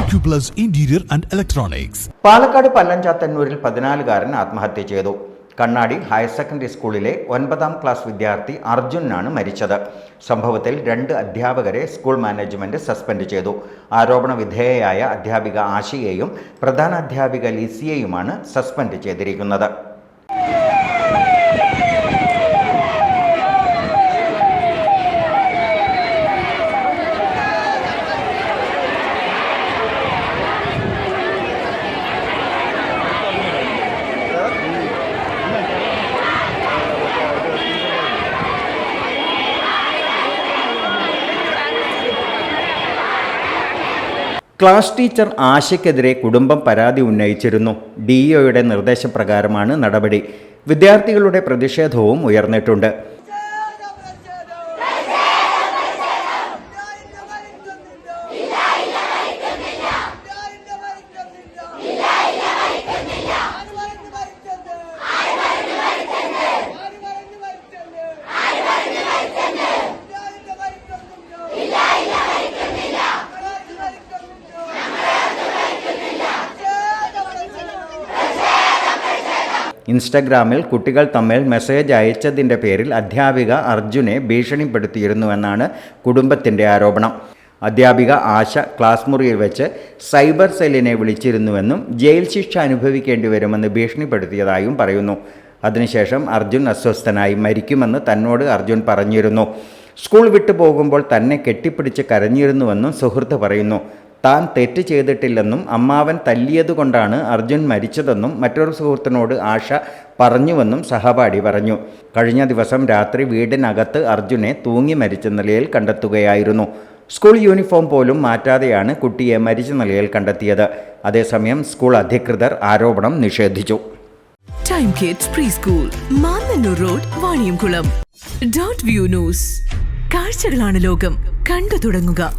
Acuplus Interior and Electronics. Palakkad പല്ലഞ്ചാത്തന്നൂരിൽ 14-കാരൻ ആത്മഹത്യ ചെയ്തു. കണ്ണാടി ഹയർ സെക്കൻഡറി സ്കൂളിലെ 9ാം ക്ലാസ് വിദ്യാർത്ഥി അർജുനാണ് മരിച്ചത്. സംഭവത്തിൽ 2 അധ്യാപകരെ സ്കൂൾ മാനേജ്മെന്റ് സസ്പെൻഡ് ചെയ്തു. ആരോപണ വിധേയയായ അധ്യാപിക ആശയെയും പ്രധാന അധ്യാപിക ലിസിയെയുമാണ് സസ്പെൻഡ് ചെയ്തിരിക്കുന്നത്. ക്ലാസ് ടീച്ചർ ആശയ്ക്കെതിരെ കുടുംബം പരാതി ഉന്നയിച്ചിരുന്നു. DEOയുടെ നിർദ്ദേശപ്രകാരമാണ് നടപടി. വിദ്യാർത്ഥികളുടെ പ്രതിഷേധവും ഉയർന്നിട്ടുണ്ട്. ഇൻസ്റ്റഗ്രാമിൽ കുട്ടികൾ തമ്മിൽ മെസ്സേജ് അയച്ചതിൻ്റെ പേരിൽ അധ്യാപിക അർജുനെ ഭീഷണിപ്പെടുത്തിയിരുന്നുവെന്നാണ് കുടുംബത്തിൻ്റെ ആരോപണം. അധ്യാപിക ആശ ക്ലാസ് മുറിയിൽ വെച്ച് സൈബർ സെല്ലിനെ വിളിച്ചിരുന്നുവെന്നും ജയിൽ ശിക്ഷ അനുഭവിക്കേണ്ടി വരുമെന്ന് ഭീഷണിപ്പെടുത്തിയതായും പറയുന്നു. അതിനുശേഷം അർജുൻ അസ്വസ്ഥനായി മരിക്കുമെന്ന് തന്നോട് അർജുൻ പറഞ്ഞിരുന്നു. സ്കൂൾ വിട്ടു പോകുമ്പോൾ തന്നെ കെട്ടിപ്പിടിച്ച് കരഞ്ഞിരുന്നുവെന്നും സുഹൃത്ത് പറയുന്നു. താൻ തെറ്റ് ചെയ്തിട്ടില്ലെന്നും അമ്മാവൻ തല്ലിയതുകൊണ്ടാണ് അർജുൻ മരിച്ചതെന്നും മറ്റൊരു സുഹൃത്തിനോട് ആശ പറഞ്ഞുവെന്നും സഹപാഠി പറഞ്ഞു. കഴിഞ്ഞ ദിവസം രാത്രി വീടിനകത്ത് അർജുനെ തൂങ്ങി മരിച്ച നിലയിൽ കണ്ടെത്തുകയായിരുന്നു. സ്കൂൾ യൂണിഫോം പോലും മാറ്റാതെയാണ് കുട്ടിയെ മരിച്ച നിലയിൽ കണ്ടെത്തിയത്. അതേസമയം സ്കൂൾ അധികൃതർ ആരോപണം നിഷേധിച്ചു. Time kids pre school, Mannannur road, Vaniyamkulam. .view news. കാഴ്ചകളാണ് ലോകം, കണ്ടു തുടങ്ങുക.